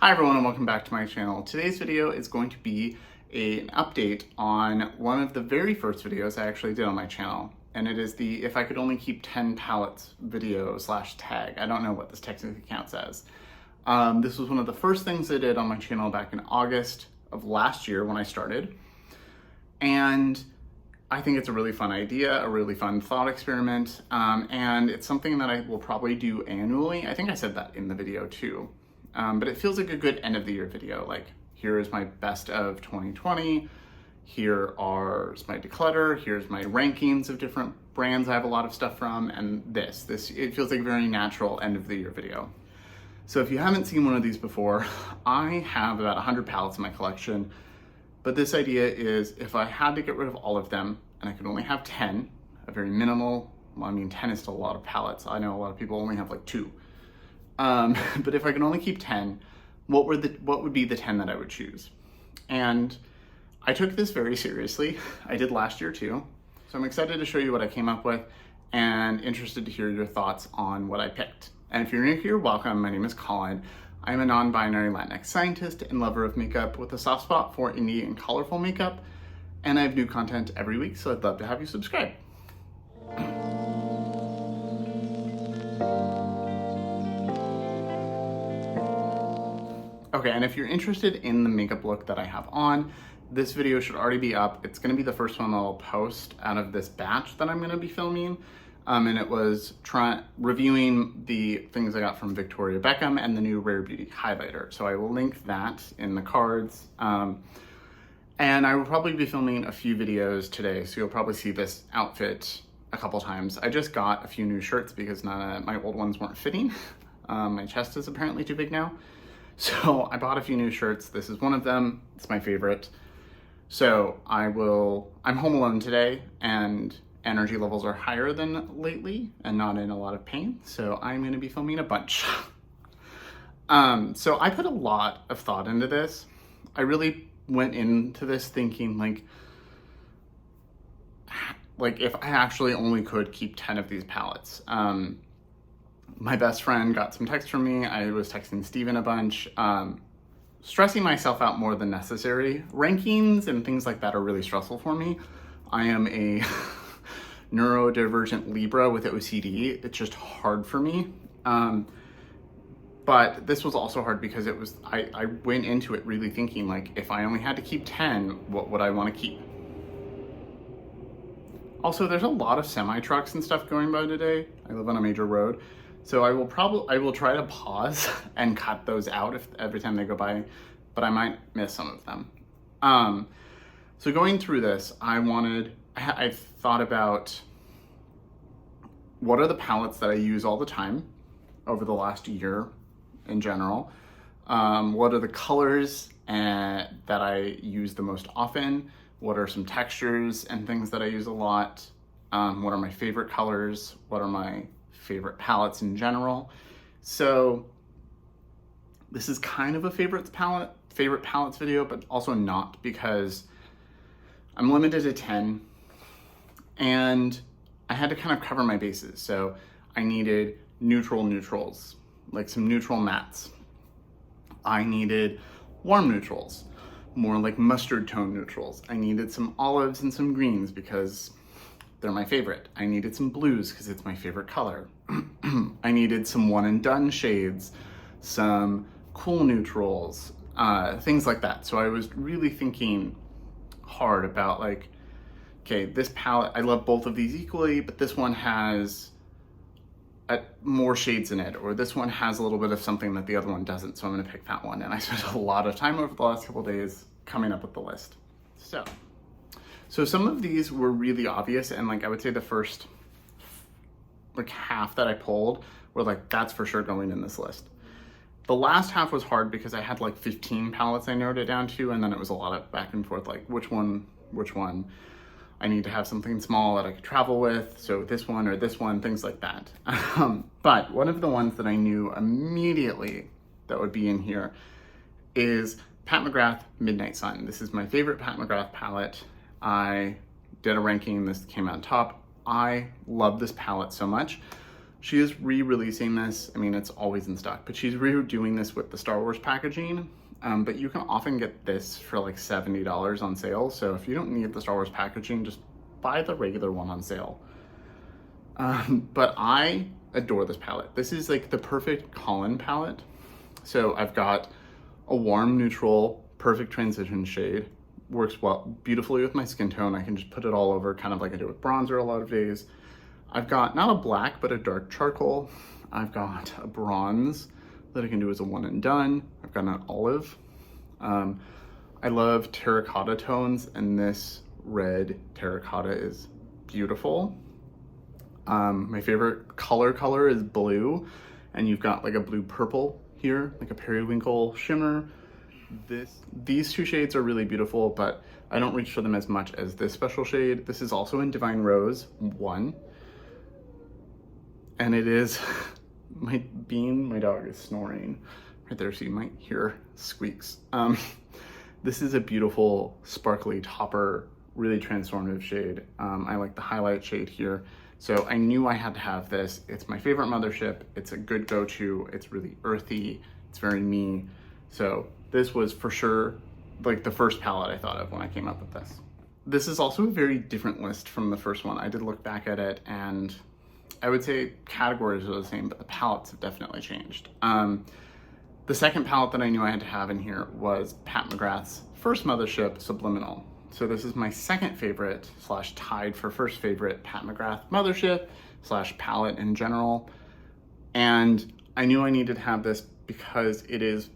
Hi everyone and welcome back to my channel. Today's video is going to be an update on one of the very first videos I actually did on my channel. And it is the if I could only keep 10 palettes video / tag. I don't know what this technically counts as. This was one of the first things I did on my channel back in August of last year when I started. And I think it's a really fun idea, a really fun thought experiment. And it's something that I will probably do annually. I think I said that in the video too. But it feels like a good end of the year video. Like, here is my best of 2020. Here are my declutter. Here's my rankings of different brands I have a lot of stuff from. And it feels like a very natural end of the year video. So if you haven't seen one of these before, I have about 100 palettes in my collection. But this idea is if I had to get rid of all of them and I could only have 10, a very minimal, well, I mean, 10 is still a lot of palettes. I know a lot of people only have like 2. But if I can only keep 10, what would be the 10 that I would choose? And I took this very seriously. I did last year too. So I'm excited to show you what I came up with and interested to hear your thoughts on what I picked. And if you're new here, welcome. My name is Colin. I'm a non-binary Latinx scientist and lover of makeup with a soft spot for indie and colorful makeup. And I have new content every week, so I'd love to have you subscribe. Okay, and if you're interested in the makeup look that I have on, this video should already be up. It's gonna be the first one that I'll post out of this batch that I'm gonna be filming. And it was reviewing the things I got from Victoria Beckham and the new Rare Beauty highlighter. So I will link that in the cards. And I will probably be filming a few videos today, so you'll probably see this outfit a couple times. I just got a few new shirts because none of my old ones weren't fitting. My chest is apparently too big now. So I bought a few new shirts. This is one of them. It's my favorite. So I'm home alone today and energy levels are higher than lately and not in a lot of pain. So I'm gonna be filming a bunch. So I put a lot of thought into this. I really went into this thinking like if I actually only could keep 10 of these palettes. My best friend got some text from me. I was texting Steven a bunch, stressing myself out more than necessary. Rankings and things like that are really stressful for me. I am a neurodivergent Libra with OCD. It's just hard for me. But this was also hard because I went into it really thinking like, if I only had to keep 10, what would I want to keep? Also, there's a lot of semi-trucks and stuff going by today. I live on a major road. So I will try to pause and cut those out every time they go by, but I might miss some of them. So going through this, I thought about what are the palettes that I use all the time over the last year in general. What are the colors that I use the most often? What are some textures and things that I use a lot? What are my favorite colors? What are my favorite palettes in general? So this is kind of a favorite palettes video, but also not, because I'm limited to 10 and I had to kind of cover my bases. So I needed neutrals, like some neutral mattes. I needed warm neutrals, more like mustard tone neutrals. I needed some olives and some greens because they're my favorite. I needed some blues because it's my favorite color. I needed some one and done shades, some cool neutrals, things like that. So I was really thinking hard about like, okay, this palette, I love both of these equally, but this one has more shades in it, or this one has a little bit of something that the other one doesn't, so I'm gonna pick that one. And I spent a lot of time over the last couple of days coming up with the list. So some of these were really obvious, and like I would say the first like half that I pulled were like, that's for sure going in this list. The last half was hard because I had like 15 palettes I narrowed it down to, and then it was a lot of back and forth, like which one. I need to have something small that I could travel with, so this one or this one, things like that. But one of the ones that I knew immediately that would be in here is Pat McGrath Midnight Sun. This is my favorite Pat McGrath palette. I did a ranking, this came out top. I love this palette so much. She is re-releasing this. I mean, it's always in stock, but she's redoing this with the Star Wars packaging. But you can often get this for like $70 on sale. So if you don't need the Star Wars packaging, just buy the regular one on sale. But I adore this palette. This is like the perfect Colin palette. So I've got a warm, neutral, perfect transition shade. Works well, beautifully with my skin tone. I can just put it all over, kind of like I do with bronzer a lot of days. I've got not a black, but a dark charcoal. I've got a bronze that I can do as a one and done. I've got an olive. I love terracotta tones, and this red terracotta is beautiful. My favorite color is blue, and you've got like a blue purple here, like a periwinkle shimmer. These two shades are really beautiful, but I don't reach for them as much as this special shade. This is also in Divine Rose 1. And it is, my dog is snoring right there, so you might hear squeaks. This is a beautiful, sparkly topper, really transformative shade. I like the highlight shade here. So I knew I had to have this. It's my favorite mothership. It's a good go-to. It's really earthy. It's very me. So this was for sure like the first palette I thought of when I came up with this. This is also a very different list from the first one. I did look back at it, and I would say categories are the same, but the palettes have definitely changed. The second palette that I knew I had to have in here was Pat McGrath's first mothership, Subliminal. So this is my second favorite / tied for first favorite Pat McGrath mothership / palette in general. And I knew I needed to have this because it is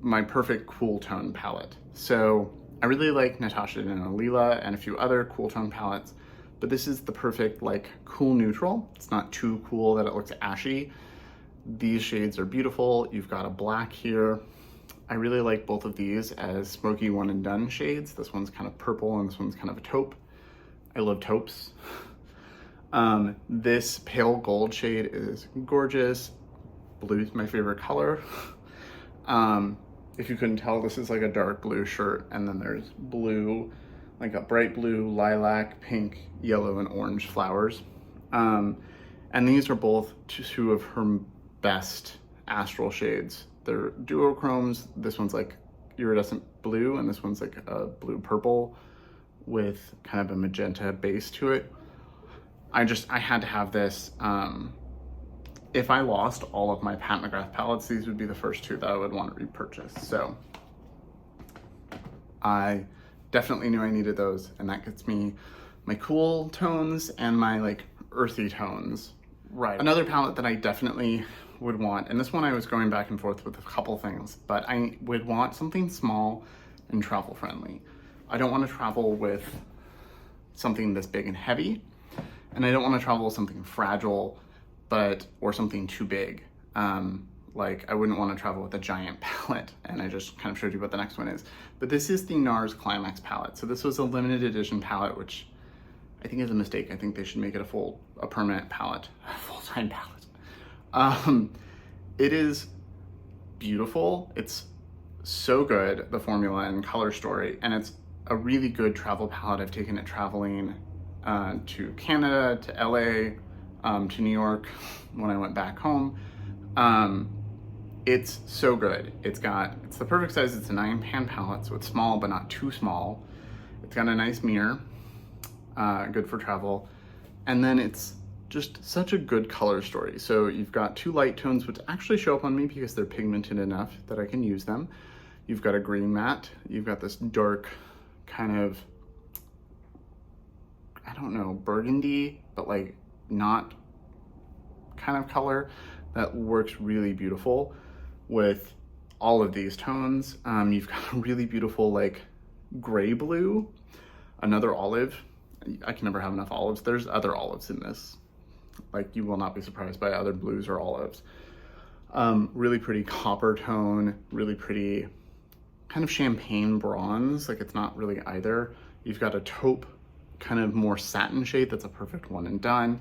my perfect cool tone palette. So I really like Natasha Denona Lila and a few other cool tone palettes, but this is the perfect like cool neutral. It's not too cool that it looks ashy. These shades are beautiful. You've got a black here. I really like both of these as smoky one and done shades. This one's kind of purple and this one's kind of a taupe. I love taupes. This pale gold shade is gorgeous. Blue is my favorite color. If you couldn't tell, this is like a dark blue shirt, and then there's blue, like a bright blue, lilac, pink, yellow, and orange flowers. And these are both two of her best astral shades. They're duochromes. This one's like iridescent blue, and this one's like a blue purple with kind of a magenta base to it. I had to have this. If I lost all of my Pat McGrath palettes, these would be the first two that I would want to repurchase. So I definitely knew I needed those, and that gets me my cool tones and my like earthy tones. Right. Another palette that I definitely would want, and this one I was going back and forth with a couple things, but I would want something small and travel friendly. I don't want to travel with something this big and heavy, and I don't want to travel with something fragile or something too big. Like I wouldn't want to travel with a giant palette, and I just kind of showed you what the next one is. But this is the Nars Climax palette. So this was a limited edition palette, which I think is a mistake. I think they should make it a permanent palette, a full-time palette. It is beautiful. It's so good, the formula and color story, and it's a really good travel palette. I've taken it traveling to Canada, to LA, to New York when I went back home. It's so good. It's the perfect size. It's a 9-pan palette, so it's small but not too small. It's got a nice mirror, good for travel. And then it's just such a good color story. So you've got 2 light tones which actually show up on me because they're pigmented enough that I can use them. You've got a green matte. You've got this dark kind of, I don't know, burgundy, but like not kind of color that works really beautiful with all of these tones. You've got a really beautiful like gray blue, another olive. I can never have enough olives. There's other olives in this. Like you will not be surprised by other blues or olives. Really pretty copper tone, really pretty kind of champagne bronze. Like it's not really either. You've got a taupe kind of more satin shade that's a perfect one and done.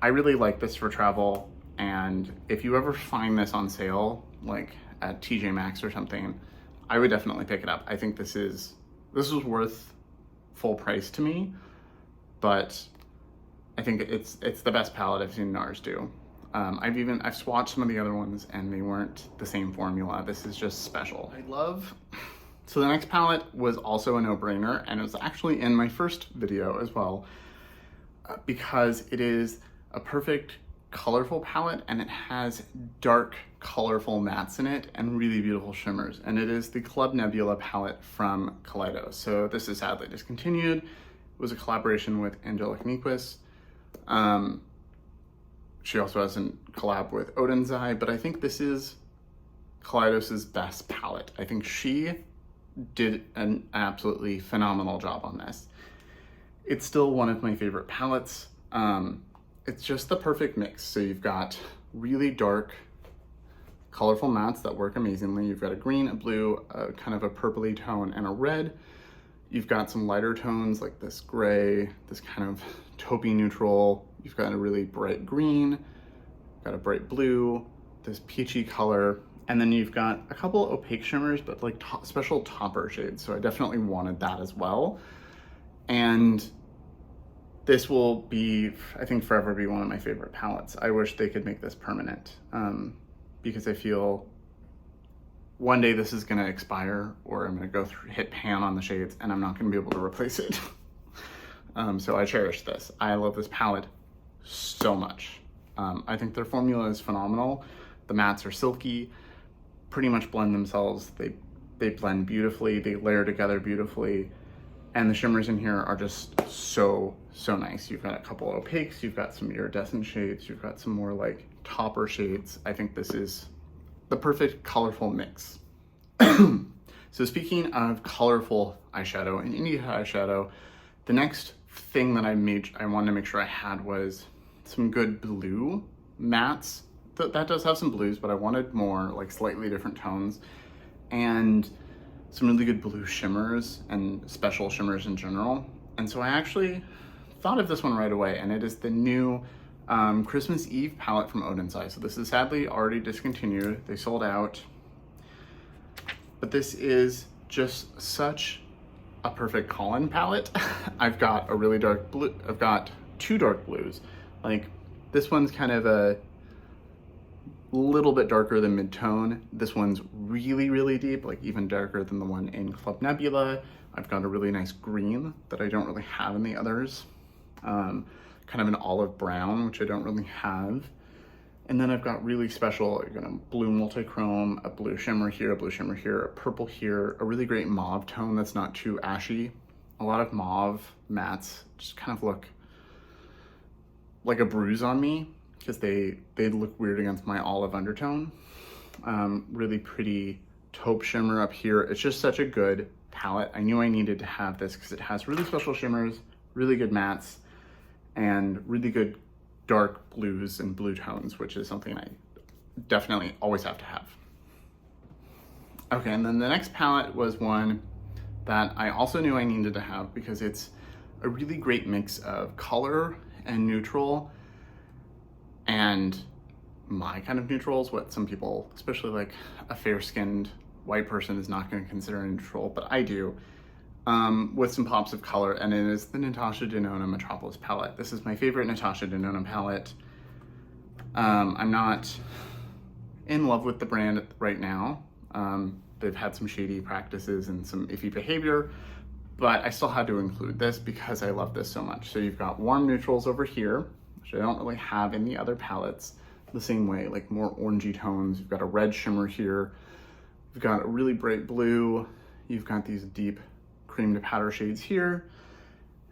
I really like this for travel, and if you ever find this on sale, like at TJ Maxx or something, I would definitely pick it up. I think this was worth full price to me, but I think it's the best palette I've seen Nars do. I've swatched some of the other ones and they weren't the same formula. This is just special. So the next palette was also a no-brainer, and it was actually in my first video as well, because it is a perfect colorful palette and it has dark colorful mattes in it and really beautiful shimmers, and it is the Club Nebula palette from Kaleido. So this is sadly discontinued. It was a collaboration with Angelique Nyquist. She also has a collab with Odin's Eye, but I think this is Kaleidos' best palette. I think she did an absolutely phenomenal job on this. It's still one of my favorite palettes. It's just the perfect mix. So you've got really dark, colorful mattes that work amazingly. You've got a green, a blue, kind of a purpley tone, and a red. You've got some lighter tones like this gray, this kind of taupey neutral. You've got a really bright green, got a bright blue, this peachy color, and then you've got a couple opaque shimmers, but like special topper shades. So I definitely wanted that as well. And this will be, I think, forever be one of my favorite palettes. I wish they could make this permanent, because I feel one day this is gonna expire, or I'm gonna go through, hit pan on the shades, and I'm not gonna be able to replace it. So I cherish this. I love this palette so much. I think their formula is phenomenal. The mattes are silky, pretty much blend themselves. They blend beautifully, they layer together beautifully, and the shimmers in here are just so nice. You've got a couple opaques, you've got some iridescent shades, you've got some more like topper shades. I think this is the perfect colorful mix. So speaking of colorful eyeshadow and indie eyeshadow, the next thing that I wanted to make sure I had was some good blue mattes. That does have some blues, but I wanted more like slightly different tones, and some really good blue shimmers and special shimmers in general. And so I actually thought of this one right away, and it is the new Christmas Eve palette from Odin's Eye. So this is sadly already discontinued. They sold out, but this is just such a perfect Colin palette. I've got a really dark blue, I've got two dark blues. Like this one's kind of a little bit darker than mid-tone. This one's really deep, like even darker than the one in Club Nebula. I've got a really nice green that I don't really have in the others. Kind of an olive brown, which I don't really have. And then I've got really special, I've got a blue multi-chrome, a blue shimmer here, a blue shimmer here, a purple here, a really great mauve tone that's not too ashy. A lot of mauve mattes just kind of look like a bruise on me, because they look weird against my olive undertone. Really pretty taupe shimmer up here. It's just such a good palette. I knew I needed to have this because it has really special shimmers, really good mattes, and really good dark blues and blue tones, which is something I definitely always have to have. Okay, and then the next palette was one that I also knew I needed to have because it's a really great mix of color and neutral, and my kind of neutrals, what some people, especially like a fair-skinned white person, is not going to consider a neutral, but I do, with some pops of color, and it is the Natasha Denona Metropolis palette. This is my favorite Natasha Denona palette. I'm not in love with the brand right now. They've had some shady practices and some iffy behavior, but I still had to include this because I love this so much. So you've got warm neutrals over here, which I don't really have in the other palettes the same way, like more orangey tones. You've got a red shimmer here. You've got a really bright blue. You've got these deep cream to powder shades here.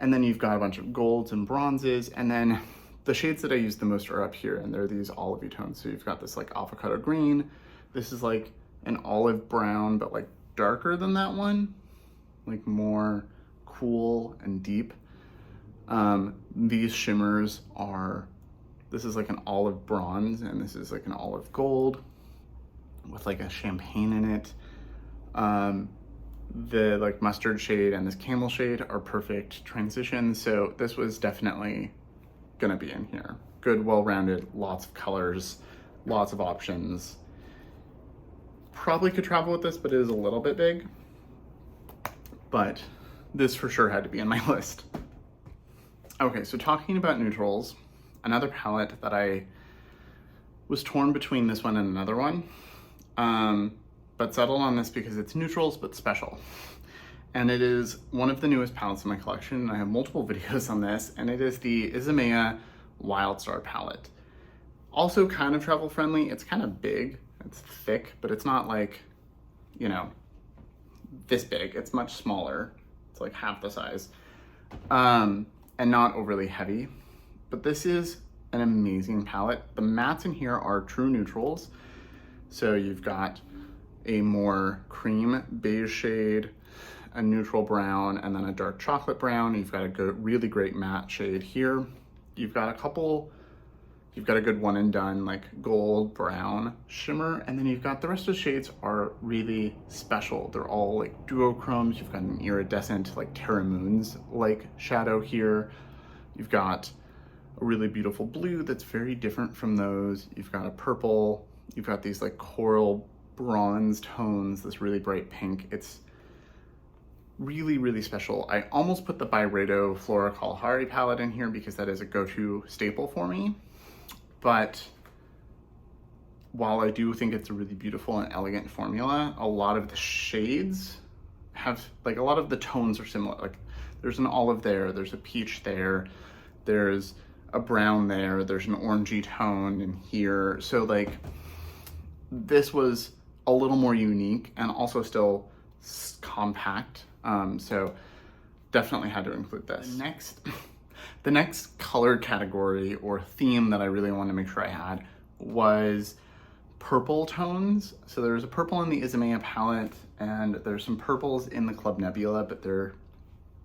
And then you've got a bunch of golds and bronzes. And then the shades that I use the most are up here, and they're these olivey tones. So you've got this like avocado green. This is like an olive brown, but like darker than that one, like more cool and deep. These shimmers are, this is like an olive bronze, and this is like an olive gold with like a champagne in it. The like mustard shade and this camel shade are perfect transitions. So this was definitely gonna be in here. Good, well-rounded, lots of colors, lots of options. Probably could travel with this, but it is a little bit big. But this for sure had to be in my list. Okay, so talking about neutrals, another palette that I Was torn between this one and another one, but settled on this because it's neutrals but special. And it is one of the newest palettes in my collection. I have multiple videos on this, and it is the Izumea Wildstar palette. Also kind of travel friendly. It's kind of big, it's thick, but it's not like, you know, this big. It's much smaller. It's like half the size, and not overly heavy. But this is an amazing palette. The mattes in here are true neutrals. So you've got a more cream beige shade, a neutral brown, and then a dark chocolate brown. You've got a good, really great matte shade here. You've got a good one and done, like gold brown shimmer, and then you've got the rest of the shades are really special. They're all like duochromes. You've got an iridescent, like Terra Moons like shadow here. You've got a really beautiful blue that's very different from those. You've got a purple. You've got these like coral bronze tones, this really bright pink. It's really, really special. I almost put the Byredo Flora Kalahari palette in here because that is a go-to staple for me. But while I do think it's a really beautiful and elegant formula, a lot of the shades have, like, a lot of the tones are similar. Like, there's an olive there, there's a peach there, there's a brown there, there's an orangey tone in here. So, like, this was a little more unique and also still compact. So definitely had to include this. The next color category or theme that I really wanted to make sure I had was purple tones. So there's a purple in the Izumea palette, and there's some purples in the Club Nebula, but they're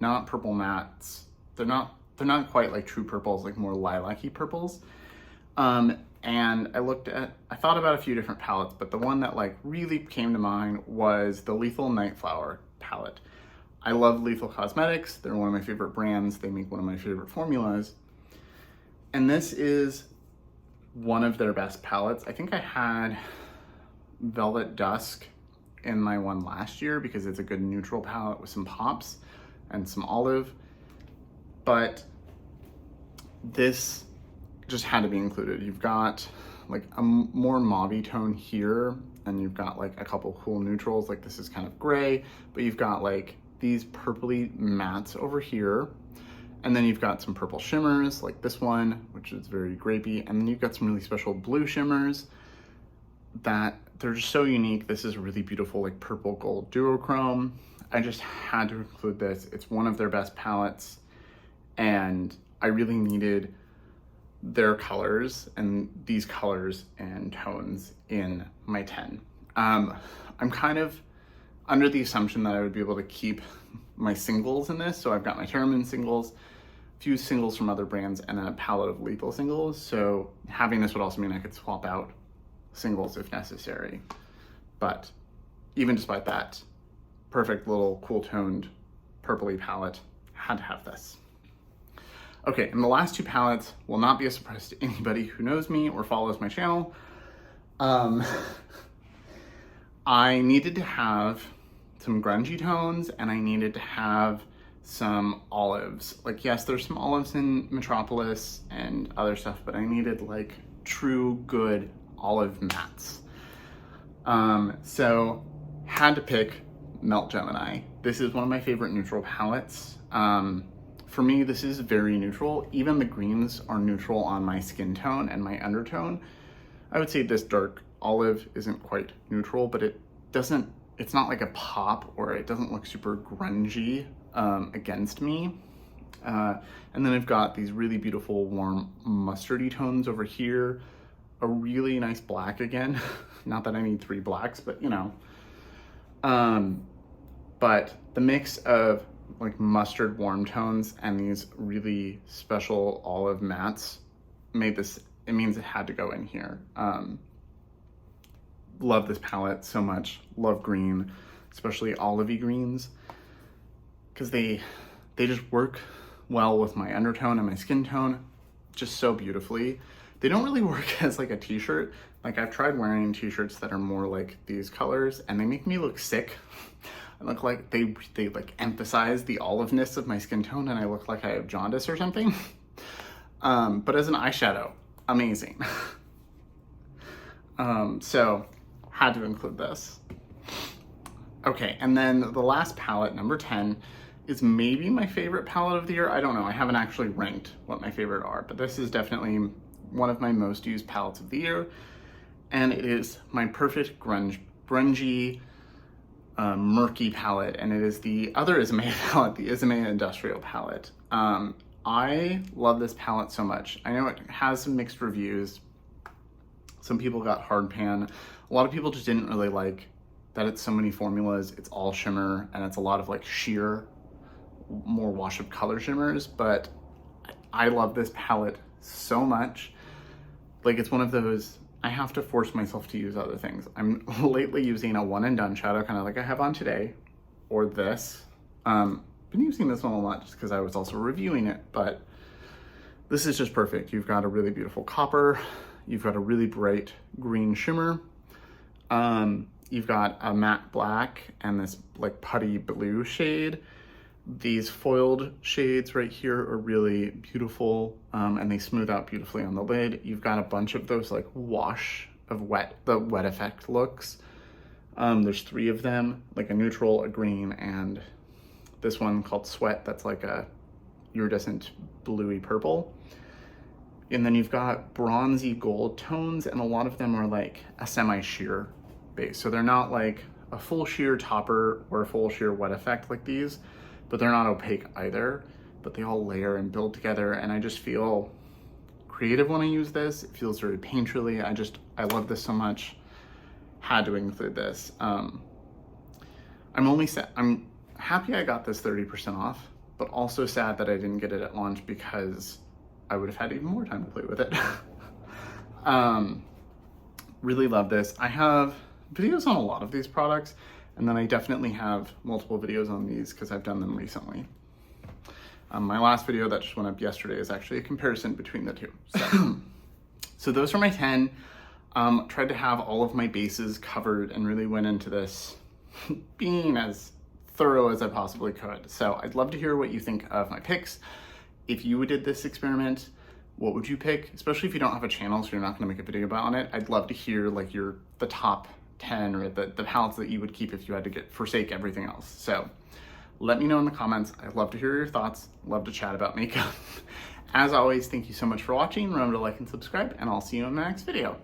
not purple mattes. They're not quite like true purples, like more lilac-y purples. And I thought about a few different palettes, but the one that like really came to mind was the Lethal Nightflower palette. I love Lethal Cosmetics. They're one of my favorite brands. They make one of my favorite formulas. And this is one of their best palettes. I think I had Velvet Dusk in my one last year because it's a good neutral palette with some pops and some olive. But this just had to be included. You've got like a more mauve tone here, and you've got like a couple cool neutrals. Like this is kind of gray, but you've got like these purpley mattes over here. And then you've got some purple shimmers like this one, which is very grapey. And then you've got some really special blue shimmers that they're just so unique. This is a really beautiful like purple gold duochrome. I just had to include this. It's one of their best palettes, and I really needed their colors and these colors and tones in my 10. I'm kind of under the assumption that I would be able to keep my singles in this. So I've got my Terra Moon singles, a few singles from other brands, and then a palette of lethal singles. So having this would also mean I could swap out singles if necessary. But even despite that, perfect little cool toned purpley palette, had to have this. Okay, and the last two palettes will not be a surprise to anybody who knows me or follows my channel. I needed to have some grungy tones, and I needed to have some olives. Like, yes, there's some olives in Metropolis and other stuff, but I needed like true good olive mattes. So had to pick Melt Gemini. This is one of my favorite neutral palettes. For me, this is very neutral. Even the greens are neutral on my skin tone and my undertone. I would say this dark olive isn't quite neutral, but it's not like a pop, or it doesn't look super grungy against me. And then I've got these really beautiful warm mustardy tones over here. A really nice black again. Not that I need 3 blacks, but you know. But the mix of like mustard warm tones and these really special olive mattes it means it had to go in here. Love this palette so much. Love green, especially olivey greens, because they just work well with my undertone and my skin tone just so beautifully. They don't really work as like a t-shirt. Like I've tried wearing t-shirts that are more like these colors, and they make me look sick. I look like they like emphasize the oliveness of my skin tone, and I look like I have jaundice or something. But as an eyeshadow, amazing. So had to include this. Okay, and then the last palette, number 10, is maybe my favorite palette of the year. I don't know, I haven't actually ranked what my favorite are, but this is definitely one of my most used palettes of the year. And it is my perfect grungy, murky palette, and it is the other Isame palette, the Isame Industrial palette. I love this palette so much. I know it has some mixed reviews. Some people got hard pan. A lot of people just didn't really like that it's so many formulas, it's all shimmer, and it's a lot of like sheer, more wash of color shimmers, but I love this palette so much. Like, it's one of those, I have to force myself to use other things. I'm lately using a one and done shadow, kind of like I have on today, or this. Been using this one a lot just because I was also reviewing it, but this is just perfect. You've got a really beautiful copper, you've got a really bright green shimmer, you've got a matte black and this like putty blue shade. These foiled shades right here are really beautiful, and they smooth out beautifully on the lid. You've got a bunch of those like wash of the wet effect looks. There's 3 of them, like a neutral, a green, and this one called Sweat that's like a iridescent bluey purple. And then you've got bronzy gold tones, and a lot of them are like a semi-sheer base. So they're not like a full sheer topper or a full sheer wet effect like these, but they're not opaque either, but they all layer and build together. And I just feel creative when I use this. It feels very painterly. I love this so much. Had to include this. I'm happy I got this 30% off, but also sad that I didn't get it at launch because I would have had even more time to play with it. Really love this. I have videos on a lot of these products, and then I definitely have multiple videos on these because I've done them recently. My last video that just went up yesterday is actually a comparison between the two. So those are my 10. Tried to have all of my bases covered and really went into this being as thorough as I possibly could. So I'd love to hear what you think of my picks. If you did this experiment, what would you pick? Especially if you don't have a channel, so you're not gonna make a video about it. I'd love to hear like the top 10 or the palettes that you would keep if you had to forsake everything else. So let me know in the comments. I'd love to hear your thoughts. Love to chat about makeup. As always, thank you so much for watching. Remember to like and subscribe, and I'll see you in the next video.